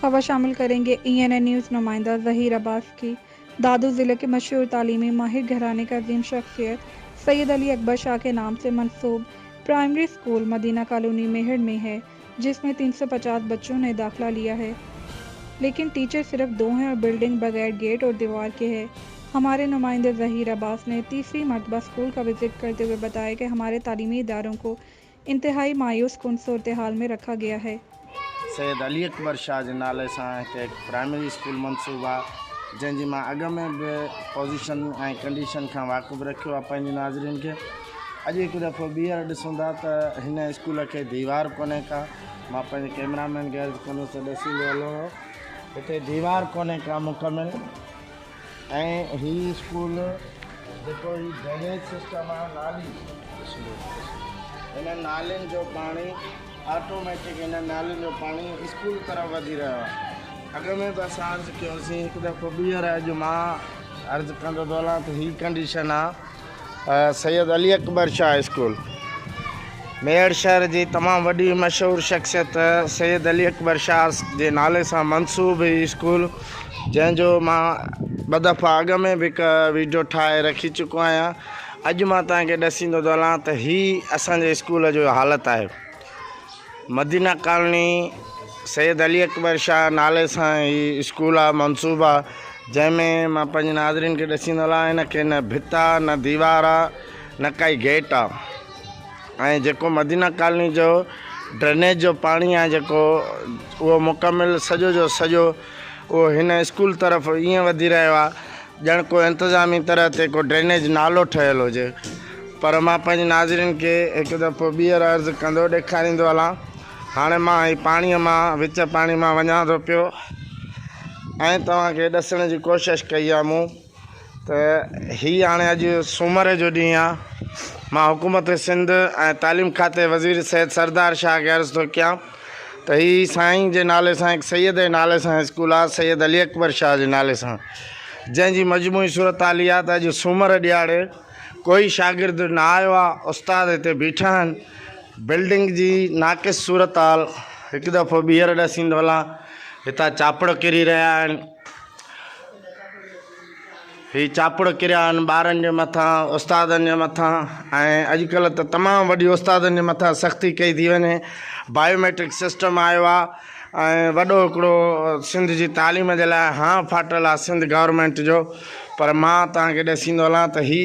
खबर शामिल करेंगे ENN न्यूज़ नुमाइंदा ज़हीर अब्बास की। दादू ज़िले के मशहूर तालीमी माहिर घराने का अजीम शख्सियत सैयद अली अकबर शाह के नाम से मंसूब primary school Madina colony Mehar में है, जिसमें 350 बच्चों ने दाखिला लिया है, लेकिन टीचर सिर्फ 2 हैं और बिल्डिंग बगैर गेट और दीवार के है। हमारे नुमाइंदे ज़हीर अब्बास ने तीसरी मरतबा स्कूल का विजिट करते हुए बताया कि हमारे तालीमी इदारों को इंतहाई मायूस कुन सूरत हाल में रखा गया है। सैयद अली अकबर शाह के नाले से एक प्राइमरी स्कूल मनसूब आहे, जैसी मैं अग में भी पोजीशन और कंडीशन का वाक़ुफ़ रखो आहे नाज़रीन के। अज एक दफ़ो ॿीहर ॾिसूं था तो इन स्कूल के दीवार कोने का। मां कैमरामैन के अर्ज़ कंदुसि तो ॾसींदो हलो, हिते दीवार कोने का मुकम्मल। ऐं ही स्कूल जेको ही ड्रेनेज सिस्टम आहे, नाली इन नालियुनि जो पानी ऑटोमेटिक इन नालियुनि जो पानी स्कूल तरफ वधी रहियो आहे। अॻ में बि असां अर्ज़ु कयोसीं, हिकु दफ़ो ॿीहर अॼु मां अर्ज़ु कंदो थो हलां त हीअ कंडीशन आहे सैयद अली अकबर शाह स्कूल मेहड़ शहर जी तमामु वॾी मशहूरु शख़्सियत सैयद अली अकबर शाह जे नाले सां मनसूब ही स्कूल, जंहिंजो मां ॿ दफ़ा अॻ में बि हिकु वीडियो ठाहे रखी चुको आहियां। अॼु मां तव्हांखे ॾसींदो थो हलां त हीअ असांजे स्कूल जो हालत आहे। मदीना कॉलोनी सैयद अली अकबर शाह नाले सां ही स्कूल आहे, मनसूब आहे, जंहिंमें मां पंहिंजे नाज़रीन खे ॾसींदो हलां हिनखे न भित आहे, न दीवार आहे, न काई गेट आहे। ऐं जेको मदीना कॉलोनी जो ड्रेनेज जो पाणी आहे जेको उहो मुकमिल सॼो जो सॼो उहो हिन स्कूल तरफ़ ईअं वधी रहियो आहे ॼण को इंतज़ामी तरह ते को ड्रेनेज नालो ठहियलु हुजे। पर मां पंहिंजे नाज़रीन खे हिकु दफ़ो ॿीहर अर्ज़ु कंदो ॾेखारींदो हलां। हाणे मां ही पाणीअ मां विच पाणी मां वञा थो पियो ऐं तव्हांखे ॾसण जी कोशिशि कई आहे मूं त हीअ हाणे अॼु सूमर जो ॾींहुं आहे। मां हुकूमत सिंध ऐं तालीम खाते वज़ीर सैयद सरदार शाह खे अर्ज़ु थो कयां त हीअ साईं जे नाले सां हिकु सैयद जे नाले सां स्कूल आहे, सैयद अली अकबर शाह जे नाले सां, जंहिंजी मजमूई सूरत हाल इहा त अॼु सूमर ॾियारे कोई शागिर्द न आयो आहे, उस्ताद हिते बीठा आहिनि। बिल्डिंग जी नाक़िस सूरत हाल हिकु दफ़ो ॿीहर ॾसींदो हलां। हितां चापड़ किरी रहिया आहिनि, ही चापड़ किरिया आहिनि ॿारनि जे मथां, उस्तादनि जे मथां। ऐं अॼुकल्ह त तमामु वॾी उस्तादनि जे मथां सख़्ती कई थी वञे। बायोमेट्रिक सिस्टम आयो आहे ऐं वॾो हिकिड़ो सिंध जी तालीम जे लाइ हाँ फाटल आहे सिंध गवर्नमेंट जो। पर मां तव्हांखे ॾसींदो हलां त ही